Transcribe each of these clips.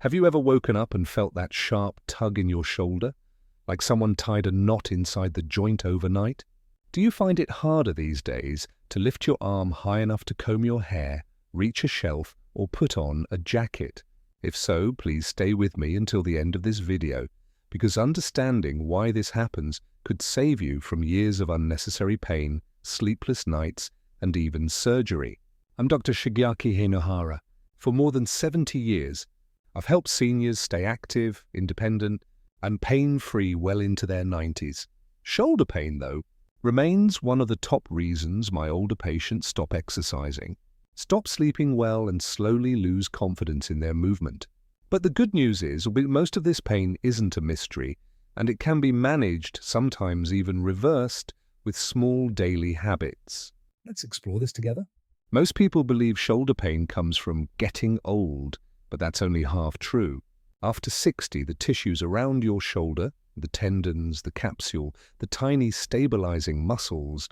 Have you ever woken up and felt that sharp tug in your shoulder, like someone tied a knot inside the joint overnight? Do you find it harder these days to lift your arm high enough to comb your hair, reach a shelf, or put on a jacket? If so, please stay with me until the end of this video, because understanding why this happens could save you from years of unnecessary pain, sleepless nights, and even surgery. I'm Dr. Shigyaki Hinohara. For more than 70 years, I've helped seniors stay active, independent, and pain-free well into their 90s. Shoulder pain, though, remains one of the top reasons my older patients stop exercising, stop sleeping well, and slowly lose confidence in their movement. But the good news is, most of this pain isn't a mystery, and it can be managed, sometimes even reversed, with small daily habits. Let's explore this together. Most people believe shoulder pain comes from getting old, but that's only half true. After 60, the tissues around your shoulder, the tendons, the capsule, the tiny stabilizing muscles,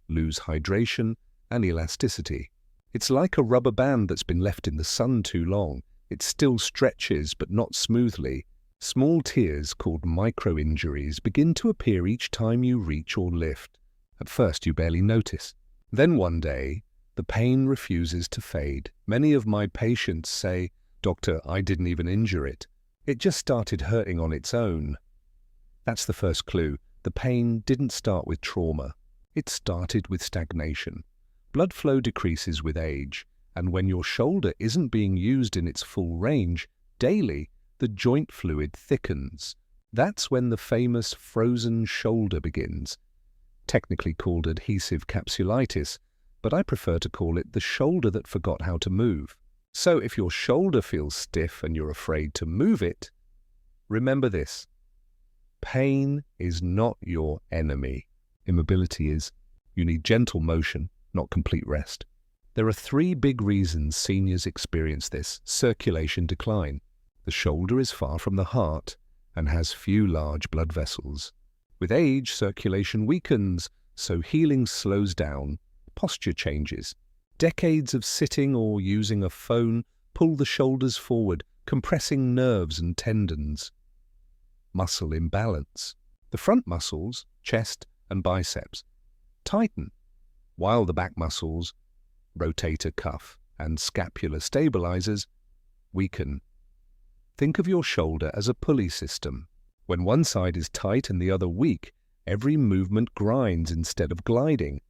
lose hydration and elasticity. It's like a rubber band that's been left in the sun too long. It still stretches, but not smoothly. Small tears, called micro-injuries, begin to appear each time you reach or lift. At first, you barely notice. Then one day, the pain refuses to fade. Many of my patients say, "Doctor, I didn't even injure it. It just started hurting on its own." That's the first clue. The pain didn't start with trauma. It started with stagnation. Blood flow decreases with age, and when your shoulder isn't being used in its full range, daily, the joint fluid thickens. That's when the famous frozen shoulder begins, technically called adhesive capsulitis, but I prefer to call it the shoulder that forgot how to move. So if your shoulder feels stiff and you're afraid to move it, remember this: pain is not your enemy. Immobility is. You need gentle motion, not complete rest. There are 3 big reasons seniors experience this. Circulation decline. The shoulder is far from the heart and has few large blood vessels. With age, circulation weakens, so healing slows down. Posture changes. Decades of sitting or using a phone pull the shoulders forward, compressing nerves and tendons. Muscle imbalance. The front muscles, chest and biceps, tighten, while the back muscles, rotator cuff and scapular stabilizers, weaken. Think of your shoulder as a pulley system. When one side is tight and the other weak, every movement grinds instead of gliding.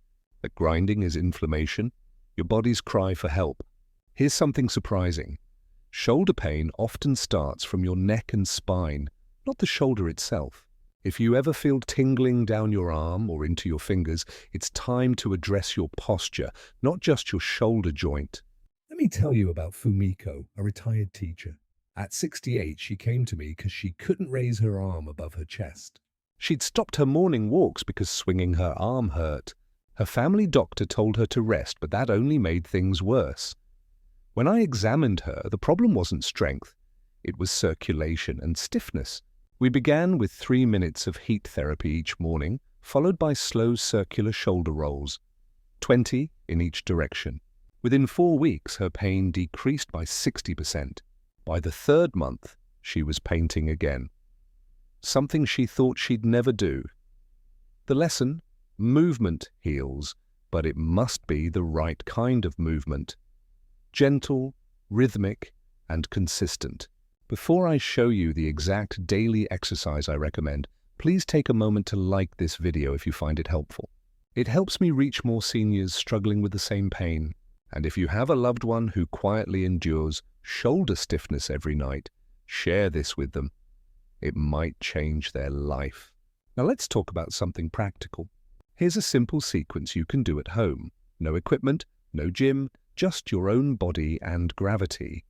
That grinding is inflammation, your body's cry for help. Here's something surprising. Shoulder pain often starts from your neck and spine, not the shoulder itself. If you ever feel tingling down your arm or into your fingers, it's time to address your posture, not just your shoulder joint. Let me tell you about Fumiko, a retired teacher. At 68, she came to me because she couldn't raise her arm above her chest. She'd stopped her morning walks because swinging her arm hurt. Her family doctor told her to rest, but that only made things worse. When I examined her, the problem wasn't strength. It was circulation and stiffness. We began with 3 minutes of heat therapy each morning, followed by slow circular shoulder rolls, 20 in each direction. Within 4 weeks, her pain decreased by 60%. By the 3rd month, she was painting again. Something she thought she'd never do. The lesson: movement heals, but it must be the right kind of movement. Gentle, rhythmic, and consistent. Before I show you the exact daily exercise I recommend, please take a moment to like this video if you find it helpful. It helps me reach more seniors struggling with the same pain. And if you have a loved one who quietly endures shoulder stiffness every night, share this with them. It might change their life. Now let's talk about something practical. Here's a simple sequence you can do at home. No equipment, no gym, just your own body and gravity.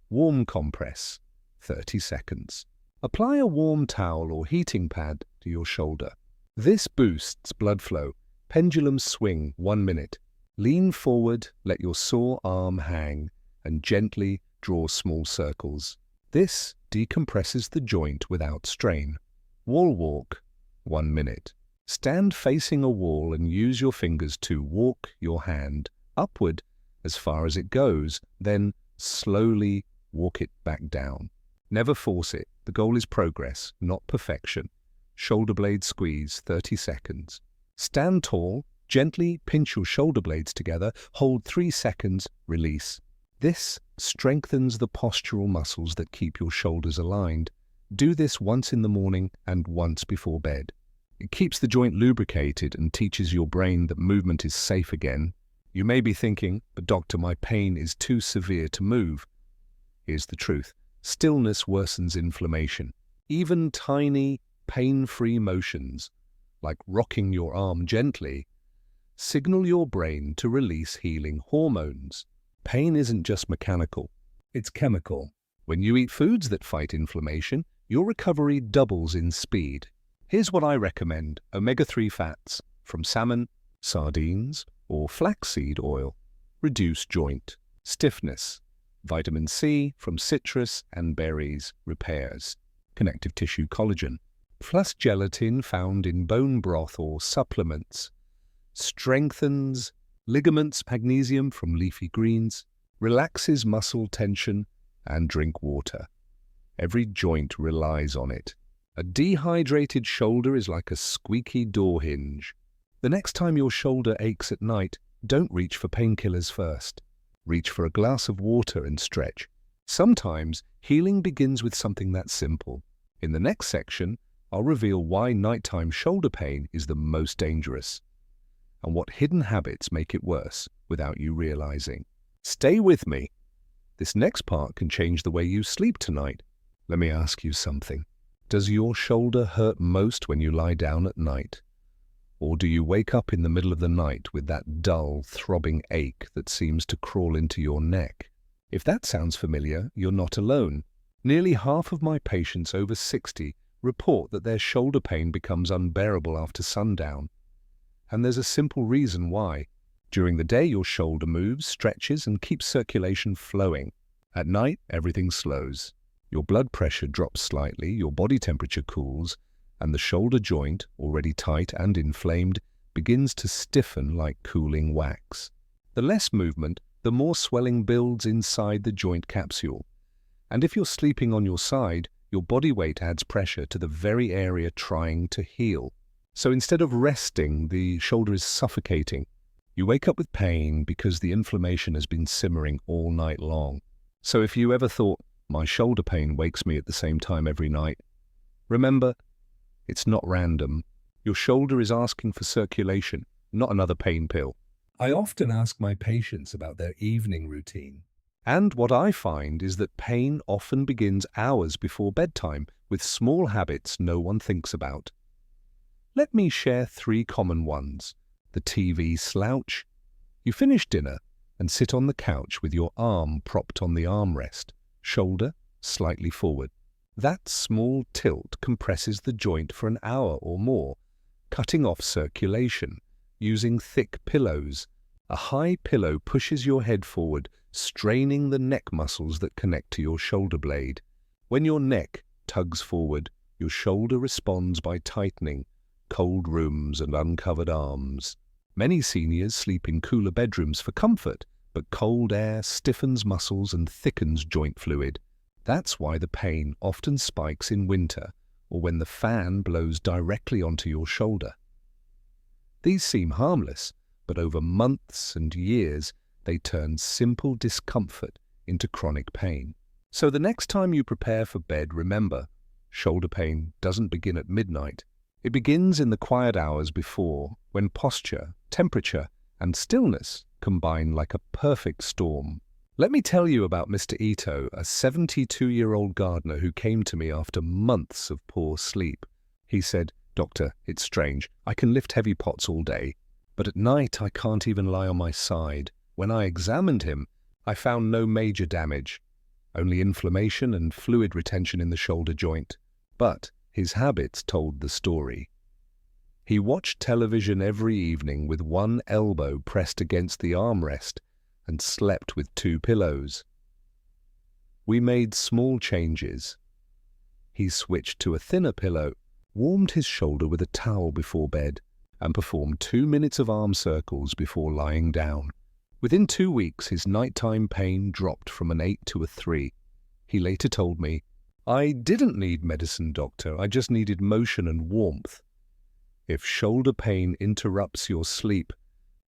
Warm compress, 30 seconds. Apply a warm towel or heating pad to your shoulder. This boosts blood flow. Pendulum swing, 1 minute. Lean forward, let your sore arm hang, and gently draw small circles. This decompresses the joint without strain. Wall walk, 1 minute. Stand facing a wall and use your fingers to walk your hand upward as far as it goes, then slowly walk it back down. Never force it. The goal is progress, not perfection. Shoulder blade squeeze, 30 seconds. Stand tall, gently pinch your shoulder blades together, hold 3 seconds, release. This strengthens the postural muscles that keep your shoulders aligned. Do this once in the morning and once before bed. It keeps the joint lubricated and teaches your brain that movement is safe again. You may be thinking, but doctor, my pain is too severe to move. Here's the truth. Stillness worsens inflammation. Even tiny, pain-free motions, like rocking your arm gently, signal your brain to release healing hormones. Pain isn't just mechanical, it's chemical. When you eat foods that fight inflammation, your recovery doubles in speed. Here's what I recommend: omega-3 fats from salmon, sardines, or flaxseed oil. Reduce joint stiffness. Vitamin C from citrus and berries repairs connective tissue collagen. Plus gelatin found in bone broth or supplements. Strengthens ligaments, magnesium from leafy greens. Relaxes muscle tension, and drink water. Every joint relies on it. A dehydrated shoulder is like a squeaky door hinge. The next time your shoulder aches at night, don't reach for painkillers first. Reach for a glass of water and stretch. Sometimes healing begins with something that simple. In the next section, I'll reveal why nighttime shoulder pain is the most dangerous and what hidden habits make it worse without you realizing. Stay with me. This next part can change the way you sleep tonight. Let me ask you something. Does your shoulder hurt most when you lie down at night? Or do you wake up in the middle of the night with that dull, throbbing ache that seems to crawl into your neck? If that sounds familiar, you're not alone. Nearly half of my patients over 60 report that their shoulder pain becomes unbearable after sundown. And there's a simple reason why. During the day, your shoulder moves, stretches, and keeps circulation flowing. At night, everything slows. Your blood pressure drops slightly, your body temperature cools, and the shoulder joint, already tight and inflamed, begins to stiffen like cooling wax. The less movement, the more swelling builds inside the joint capsule. And if you're sleeping on your side, your body weight adds pressure to the very area trying to heal. So instead of resting, the shoulder is suffocating. You wake up with pain because the inflammation has been simmering all night long. So if you ever thought, my shoulder pain wakes me at the same time every night, remember, it's not random. Your shoulder is asking for circulation, not another pain pill. I often ask my patients about their evening routine. And what I find is that pain often begins hours before bedtime with small habits no one thinks about. Let me share 3 common ones. The TV slouch. You finish dinner and sit on the couch with your arm propped on the armrest, shoulder slightly forward. That small tilt compresses the joint for an hour or more, cutting off circulation. Using thick pillows. A high pillow pushes your head forward, straining the neck muscles that connect to your shoulder blade. When your neck tugs forward, your shoulder responds by tightening. Cold rooms and uncovered arms. Many seniors sleep in cooler bedrooms for comfort, but cold air stiffens muscles and thickens joint fluid. That's why the pain often spikes in winter or when the fan blows directly onto your shoulder. These seem harmless, but over months and years, they turn simple discomfort into chronic pain. So the next time you prepare for bed, remember, shoulder pain doesn't begin at midnight. It begins in the quiet hours before, when posture, temperature, and stillness combine like a perfect storm. Let me tell you about Mr. Ito, a 72-year-old gardener who came to me after months of poor sleep. He said, "Doctor, it's strange. I can lift heavy pots all day, but at night I can't even lie on my side. When I examined him, I found no major damage, only inflammation and fluid retention in the shoulder joint. But his habits told the story. He watched television every evening with one elbow pressed against the armrest and slept with 2 pillows. We made small changes. He switched to a thinner pillow, warmed his shoulder with a towel before bed, and performed 2 minutes of arm circles before lying down. Within 2 weeks, his nighttime pain dropped from an 8 to a 3. He later told me, "I didn't need medicine, doctor. I just needed motion and warmth." If shoulder pain interrupts your sleep,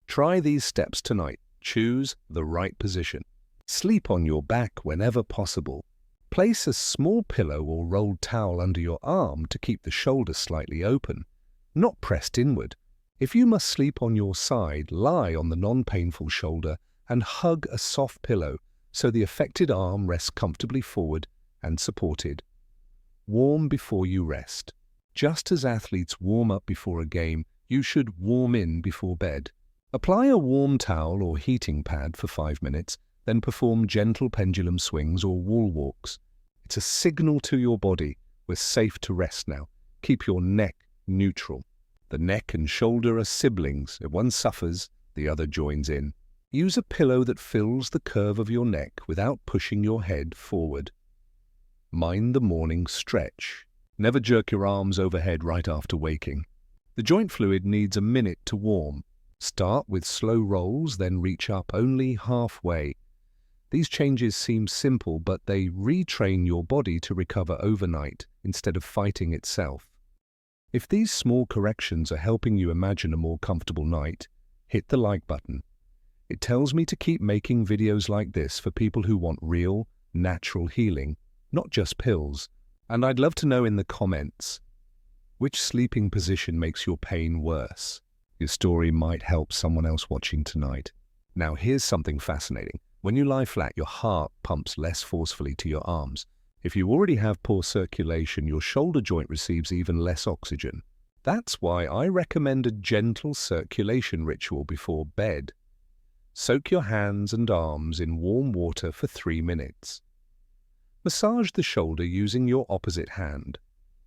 try these steps tonight. Choose the right position. Sleep on your back whenever possible. Place a small pillow or rolled towel under your arm to keep the shoulder slightly open, not pressed inward. If you must sleep on your side, lie on the non-painful shoulder and hug a soft pillow so the affected arm rests comfortably forward and supported. Warm before you rest. Just as athletes warm up before a game, you should warm in before bed. Apply a warm towel or heating pad for 5 minutes, then perform gentle pendulum swings or wall walks. It's a signal to your body, we're safe to rest now. Keep your neck neutral. The neck and shoulder are siblings. If one suffers, the other joins in. Use a pillow that fills the curve of your neck without pushing your head forward. Mind the morning stretch. Never jerk your arms overhead right after waking. The joint fluid needs a minute to warm. Start with slow rolls, then reach up only halfway. These changes seem simple, but they retrain your body to recover overnight instead of fighting itself. If these small corrections are helping you imagine a more comfortable night, hit the like button. It tells me to keep making videos like this for people who want real, natural healing, not just pills. And I'd love to know in the comments, which sleeping position makes your pain worse? Your story might help someone else watching tonight. Now here's something fascinating. When you lie flat, your heart pumps less forcefully to your arms. If you already have poor circulation, your shoulder joint receives even less oxygen. That's why I recommend a gentle circulation ritual before bed. Soak your hands and arms in warm water for 3 minutes. Massage the shoulder using your opposite hand.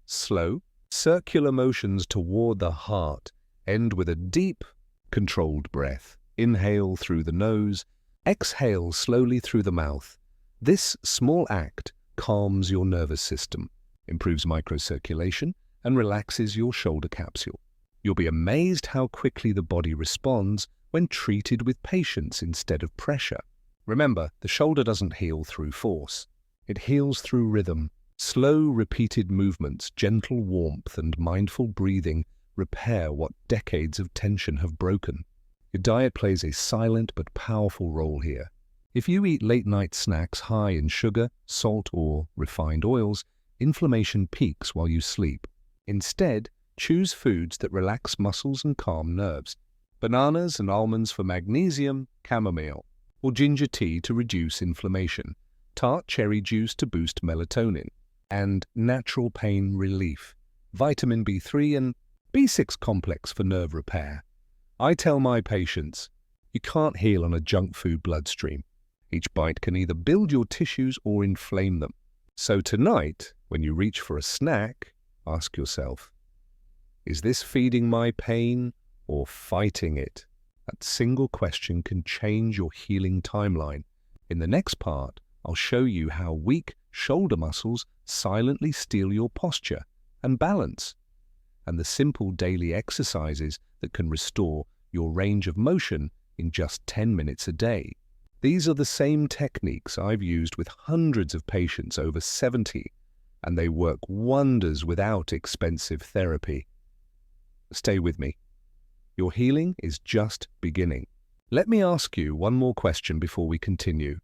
Slow, circular motions toward the heart end with a deep, controlled breath. Inhale through the nose, exhale slowly through the mouth. This small act calms your nervous system, improves microcirculation, and relaxes your shoulder capsule. You'll be amazed how quickly the body responds when treated with patience instead of pressure. Remember, the shoulder doesn't heal through force. It heals through rhythm. Slow, repeated movements, gentle warmth, and mindful breathing repair what decades of tension have broken. Your diet plays a silent but powerful role here. If you eat late-night snacks high in sugar, salt, or refined oils, inflammation peaks while you sleep. Instead, choose foods that relax muscles and calm nerves. Bananas and almonds for magnesium, chamomile, or ginger tea to reduce inflammation, tart cherry juice to boost melatonin, and natural pain relief, vitamin B3 and B6 complex for nerve repair. I tell my patients, you can't heal on a junk food bloodstream. Each bite can either build your tissues or inflame them. So tonight, when you reach for a snack, ask yourself, is this feeding my pain or fighting it? That single question can change your healing timeline. In the next part, I'll show you how weak shoulder muscles silently steal your posture and balance, and the simple daily exercises that can restore your range of motion in just 10 minutes a day. These are the same techniques I've used with hundreds of patients over 70, and they work wonders without expensive therapy. Stay with me. Your healing is just beginning. Let me ask you one more question before we continue.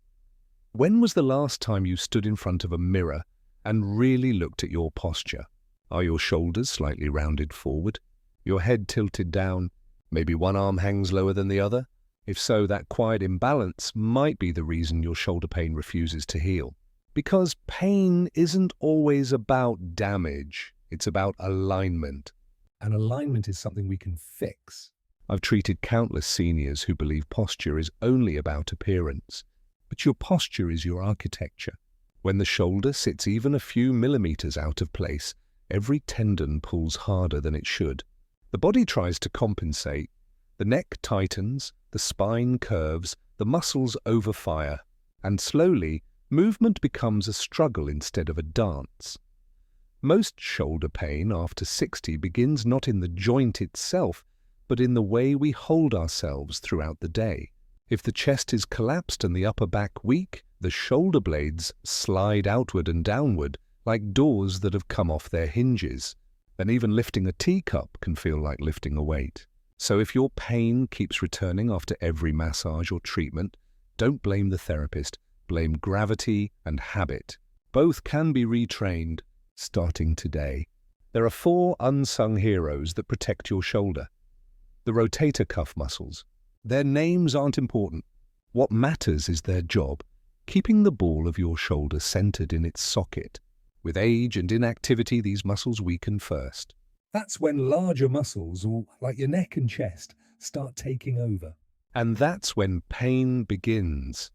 When was the last time you stood in front of a mirror and really looked at your posture? Are your shoulders slightly rounded forward? Your head tilted down? Maybe one arm hangs lower than the other? If so, that quiet imbalance might be the reason your shoulder pain refuses to heal. Because pain isn't always about damage, it's about alignment. And alignment is something we can fix. I've treated countless seniors who believe posture is only about appearance. But your posture is your architecture. When the shoulder sits even a few millimeters out of place, every tendon pulls harder than it should. The body tries to compensate. The neck tightens, the spine curves, the muscles overfire, and slowly, movement becomes a struggle instead of a dance. Most shoulder pain after 60 begins not in the joint itself, but in the way we hold ourselves throughout the day. If the chest is collapsed and the upper back weak, the shoulder blades slide outward and downward like doors that have come off their hinges. And even lifting a teacup can feel like lifting a weight. So if your pain keeps returning after every massage or treatment, don't blame the therapist, blame gravity and habit. Both can be retrained starting today. There are 4 unsung heroes that protect your shoulder. The rotator cuff muscles. Their names aren't important. What matters is their job, keeping the ball of your shoulder centered in its socket. With age and inactivity, these muscles weaken first. That's when larger muscles, like your neck and chest, start taking over. And that's when pain begins.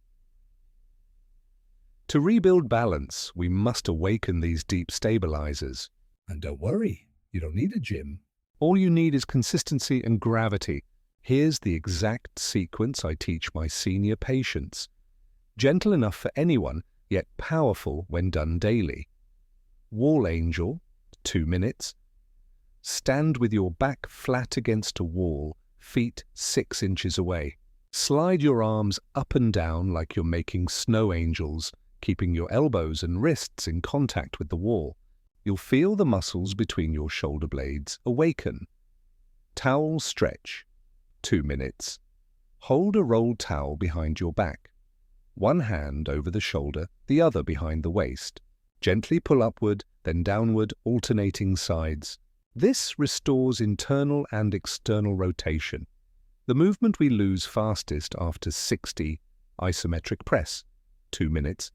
To rebuild balance, we must awaken these deep stabilizers. And don't worry, you don't need a gym. All you need is consistency and gravity. Here's the exact sequence I teach my senior patients. Gentle enough for anyone, yet powerful when done daily. Wall angel, 2 minutes. Stand with your back flat against a wall, feet 6 inches away. Slide your arms up and down like you're making snow angels, keeping your elbows and wrists in contact with the wall. You'll feel the muscles between your shoulder blades awaken. Towel stretch, 2 minutes. Hold a rolled towel behind your back. One hand over the shoulder, the other behind the waist. Gently pull upward, then downward, alternating sides. This restores internal and external rotation. The movement we lose fastest after 60, isometric press, 2 minutes.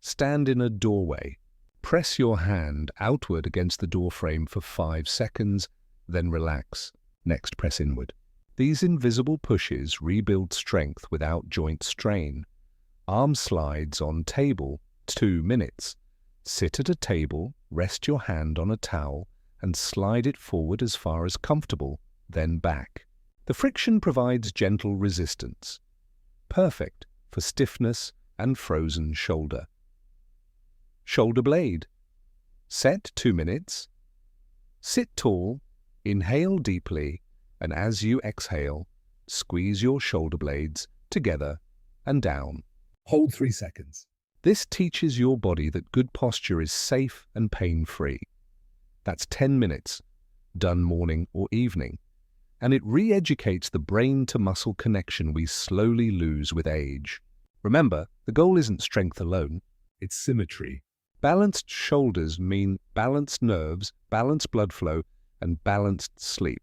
Stand in a doorway. Press your hand outward against the doorframe for 5 seconds, then relax. Next, press inward. These invisible pushes rebuild strength without joint strain. Arm slides on table, 2 minutes. Sit at a table, rest your hand on a towel, and slide it forward as far as comfortable, then back. The friction provides gentle resistance. Perfect for stiffness and frozen shoulder. Shoulder blade. Set 2 minutes. Sit tall, inhale deeply, and as you exhale, squeeze your shoulder blades together and down. Hold 3 seconds. This teaches your body that good posture is safe and pain-free. That's 10 minutes, done morning or evening, and it re-educates the brain-to-muscle connection we slowly lose with age. Remember, the goal isn't strength alone, It's symmetry. Balanced shoulders mean balanced nerves, balanced blood flow, and balanced sleep.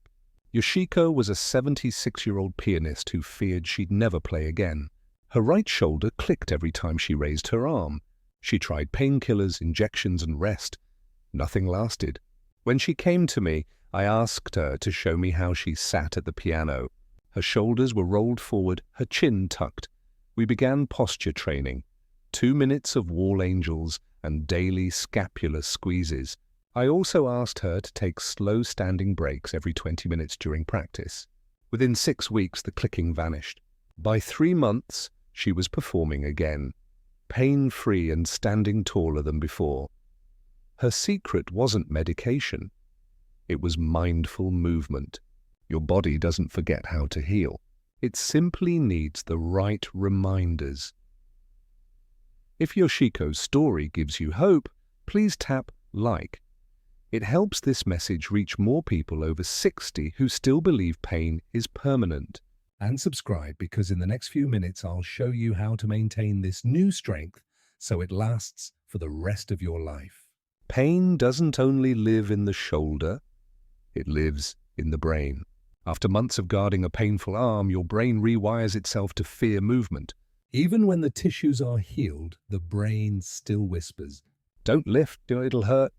Yoshiko was a 76-year-old pianist who feared she'd never play again. Her right shoulder clicked every time she raised her arm. She tried painkillers, injections, and rest. Nothing lasted. When she came to me, I asked her to show me how she sat at the piano. Her shoulders were rolled forward, her chin tucked. We began posture training. 2 minutes of wall angels and daily scapular squeezes. I also asked her to take slow standing breaks every 20 minutes during practice. Within 6 weeks, the clicking vanished. By 3 months, she was performing again, pain-free and standing taller than before. Her secret wasn't medication. It was mindful movement. Your body doesn't forget how to heal. It simply needs the right reminders. If Yoshiko's story gives you hope, please tap like. It helps this message reach more people over 60 who still believe pain is permanent. And subscribe, because in the next few minutes I'll show you how to maintain this new strength so it lasts for the rest of your life. Pain doesn't only live in the shoulder, it lives in the brain. After months of guarding a painful arm, your brain rewires itself to fear movement. Even when the tissues are healed, the brain still whispers, "Don't lift, it'll hurt."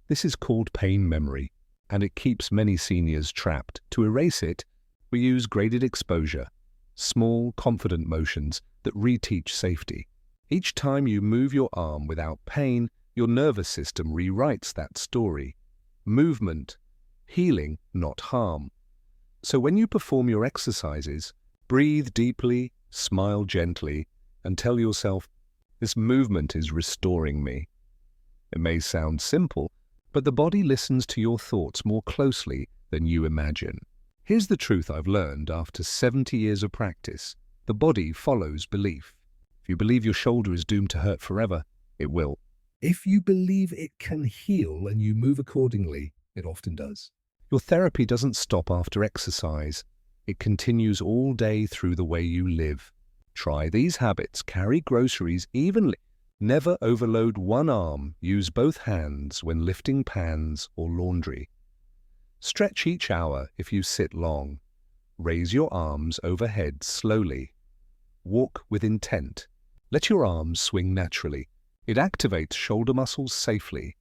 This is called pain memory, and it keeps many seniors trapped. To erase it, we use graded exposure, small, confident motions that reteach safety. Each time you move your arm without pain, your nervous system rewrites that story. Movement, healing, not harm. So when you perform your exercises, breathe deeply, smile gently, and tell yourself, "This movement is restoring me." It may sound simple, but the body listens to your thoughts more closely than you imagine. Here's the truth I've learned after 70 years of practice. The body follows belief. If you believe your shoulder is doomed to hurt forever, it will. If you believe it can heal and you move accordingly, it often does. Your therapy doesn't stop after exercise. It continues all day through the way you live. Try these habits. Carry groceries evenly. Never overload one arm. Use both hands when lifting pans or laundry. Stretch each hour if you sit long. Raise your arms overhead slowly. Walk with intent. Let your arms swing naturally. It activates shoulder muscles safely.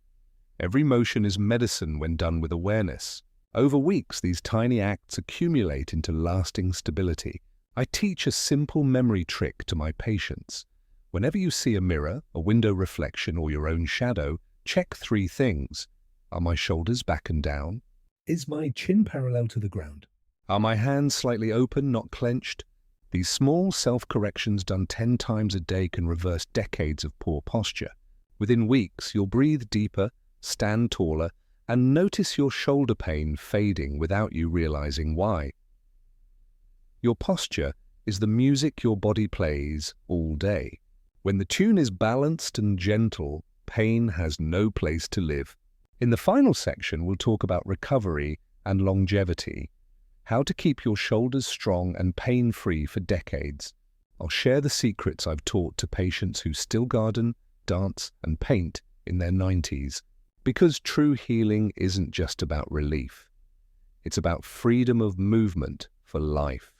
Every motion is medicine when done with awareness. Over weeks, these tiny acts accumulate into lasting stability. I teach a simple memory trick to my patients. Whenever you see a mirror, a window reflection, or your own shadow, check 3 things. Are my shoulders back and down? Is my chin parallel to the ground? Are my hands slightly open, not clenched? These small self-corrections done 10 times a day can reverse decades of poor posture. Within weeks, you'll breathe deeper, stand taller, and notice your shoulder pain fading without you realizing why. Your posture is the music your body plays all day. When the tune is balanced and gentle, pain has no place to live. In the final section, we'll talk about recovery and longevity, how to keep your shoulders strong and pain-free for decades. I'll share the secrets I've taught to patients who still garden, dance, and paint in their 90s. Because true healing isn't just about relief. It's about freedom of movement for life.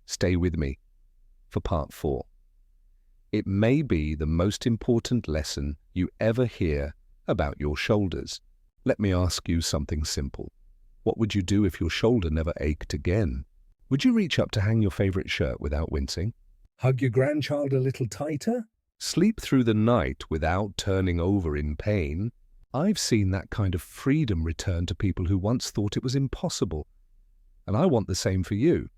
Stay with me for part 4. It may be the most important lesson you ever hear about your shoulders. Let me ask you something simple. What would you do if your shoulder never ached again? Would you reach up to hang your favorite shirt without wincing? Hug your grandchild a little tighter? Sleep through the night without turning over in pain? I've seen that kind of freedom return to people who once thought it was impossible. And I want the same for you.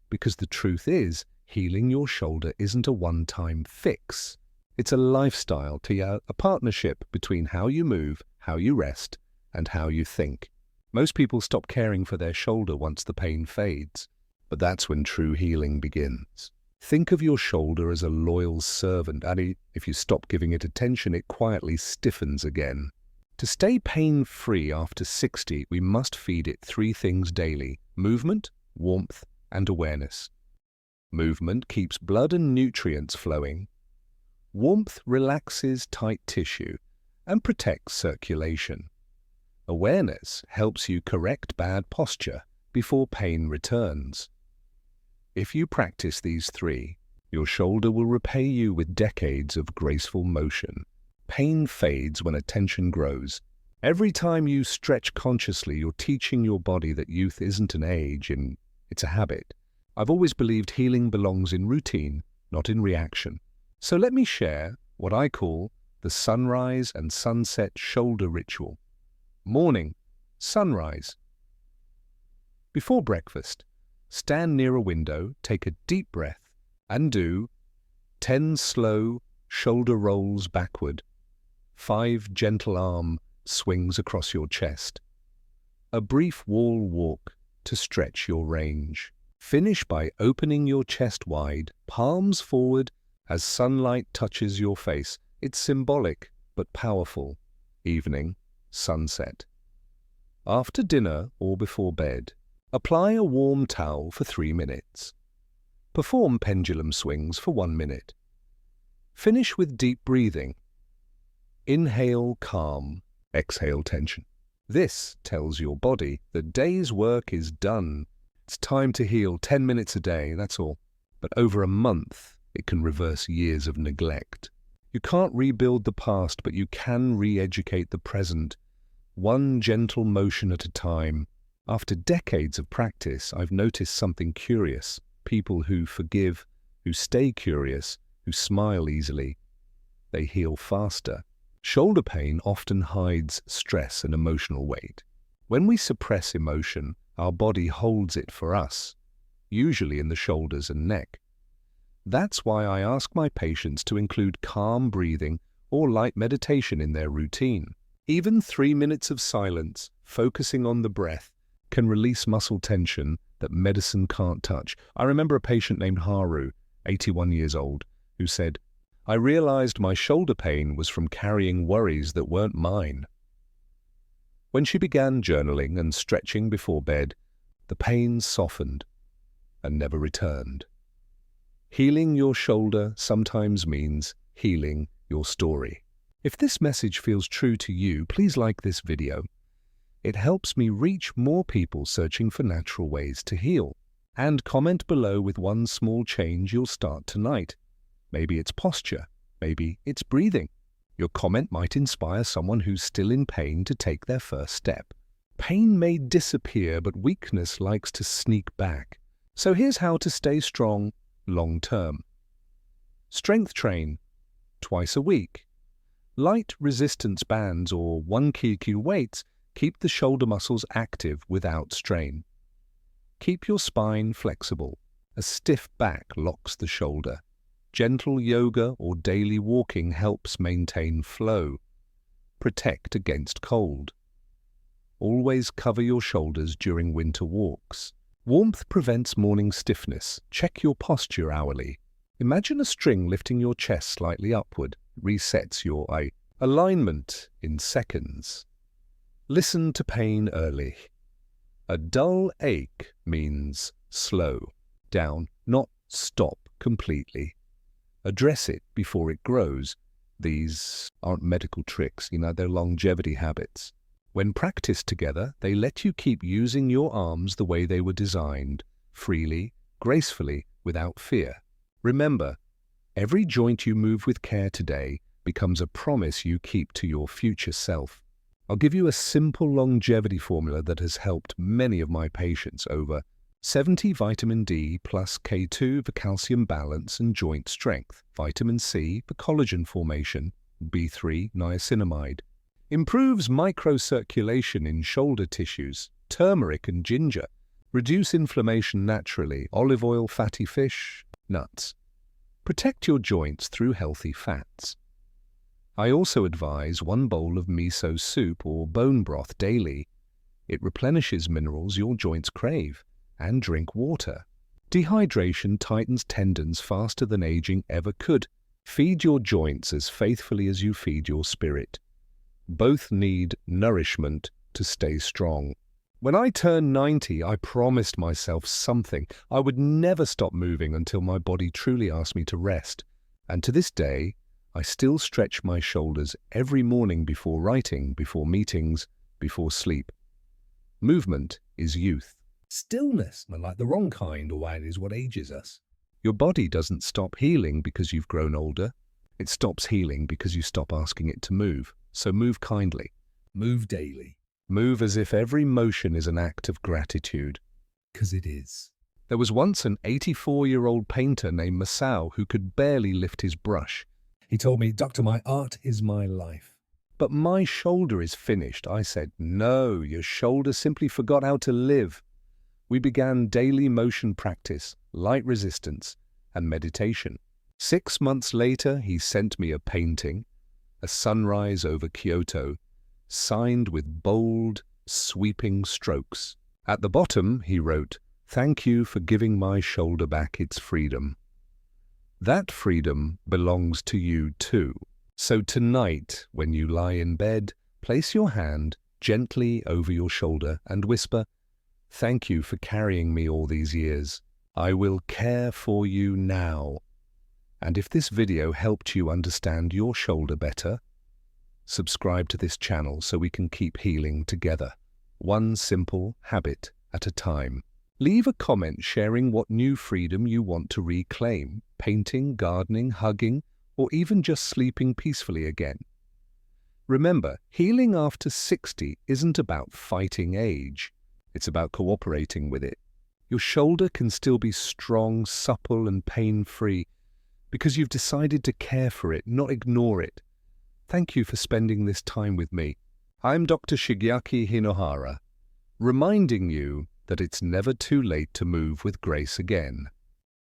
Because the truth is, healing your shoulder isn't a one-time fix. It's a lifestyle, a partnership between how you move, how you rest, and how you think. Most people stop caring for their shoulder once the pain fades, but that's when true healing begins. Think of your shoulder as a loyal servant, and if you stop giving it attention, it quietly stiffens again. To stay pain-free after 60, we must feed it 3 things daily: movement, warmth, and awareness. Movement keeps blood and nutrients flowing. Warmth relaxes tight tissue and protects circulation. Awareness helps you correct bad posture before pain returns. If you practice these 3, your shoulder will repay you with decades of graceful motion. Pain fades when attention grows. Every time you stretch consciously, you're teaching your body that youth isn't an age, and it's a habit. I've always believed healing belongs in routine, not in reaction. So let me share what I call the sunrise and sunset shoulder ritual. Morning, sunrise. Before breakfast, stand near a window, take a deep breath, and do 10 slow shoulder rolls backward, 5 gentle arm swings across your chest, a brief wall walk to stretch your range. Finish by opening your chest wide, palms forward as sunlight touches your face. It's symbolic but powerful. Evening, sunset. After dinner or before bed, apply a warm towel for 3 minutes. Perform pendulum swings for 1 minute. Finish with deep breathing. Inhale calm, exhale tension. This tells your body the day's work is done. It's time to heal. 10 minutes a day, that's all. But over a month, it can reverse years of neglect. You can't rebuild the past, but you can re-educate the present, one gentle motion at a time. After decades of practice, I've noticed something curious. People who forgive, who stay curious, who smile easily, they heal faster. Shoulder pain often hides stress and emotional weight. When we suppress emotion, our body holds it for us, usually in the shoulders and neck. That's why I ask my patients to include calm breathing or light meditation in their routine. Even 3 minutes of silence, focusing on the breath, can release muscle tension that medicine can't touch. I remember a patient named Haru, 81 years old, who said, "I realized my shoulder pain was from carrying worries that weren't mine." When she began journaling and stretching before bed, the pain softened and never returned. Healing your shoulder sometimes means healing your story. If this message feels true to you, please like this video. It helps me reach more people searching for natural ways to heal. And comment below with one small change you'll start tonight. Maybe it's posture, maybe it's breathing. Your comment might inspire someone who's still in pain to take their first step. Pain may disappear, but weakness likes to sneak back. So here's how to stay strong long term. Strength train twice a week. Light resistance bands or 1 kg weights keep the shoulder muscles active without strain. Keep your spine flexible. A stiff back locks the shoulder. Gentle yoga or daily walking helps maintain flow. Protect against cold. Always cover your shoulders during winter walks. Warmth prevents morning stiffness. Check your posture hourly. Imagine a string lifting your chest slightly upward. Resets your alignment in seconds. Listen to pain early. A dull ache means slow down, not stop completely. Address it before it grows. These aren't medical tricks, they're longevity habits. When practiced together, they let you keep using your arms the way they were designed, freely, gracefully, without fear. Remember, every joint you move with care today becomes a promise you keep to your future self. I'll give you a simple longevity formula that has helped many of my patients over 70 vitamin D plus K2 for calcium balance and joint strength, vitamin C for collagen formation, B3 niacinamide. Improves microcirculation in shoulder tissues, turmeric and ginger. Reduce inflammation naturally, olive oil, fatty fish, nuts. Protect your joints through healthy fats. I also advise 1 bowl of miso soup or bone broth daily. It replenishes minerals your joints crave. And drink water. Dehydration tightens tendons faster than aging ever could. Feed your joints as faithfully as you feed your spirit. Both need nourishment to stay strong. When I turned 90, I promised myself something. I would never stop moving until my body truly asked me to rest. And to this day, I still stretch my shoulders every morning before writing, before meetings, before sleep. Movement is youth. Stillness, like the wrong kind, or that is what ages us. Your body doesn't stop healing because you've grown older. It stops healing because you stop asking it to move. So move kindly. Move daily. Move as if every motion is an act of gratitude. 'Cause it is. There was once an 84-year-old painter named Masao who could barely lift his brush. He told me, "Doctor, my art is my life." But my shoulder is finished. I said, "No, your shoulder simply forgot how to live." We began daily motion practice, light resistance, and meditation. 6 months later, he sent me a painting, a sunrise over Kyoto, signed with bold, sweeping strokes. At the bottom, he wrote, "Thank you for giving my shoulder back its freedom." That freedom belongs to you too. So tonight, when you lie in bed, place your hand gently over your shoulder and whisper, "Thank you for carrying me all these years. I will care for you now." And if this video helped you understand your shoulder better, subscribe to this channel so we can keep healing together, one simple habit at a time. Leave a comment sharing what new freedom you want to reclaim, painting, gardening, hugging, or even just sleeping peacefully again. Remember, healing after 60 isn't about fighting age. It's about cooperating with it. Your shoulder can still be strong, supple, and pain-free because you've decided to care for it, not ignore it. Thank you for spending this time with me. I'm Dr. Shigyaki Hinohara, reminding you that it's never too late to move with grace again.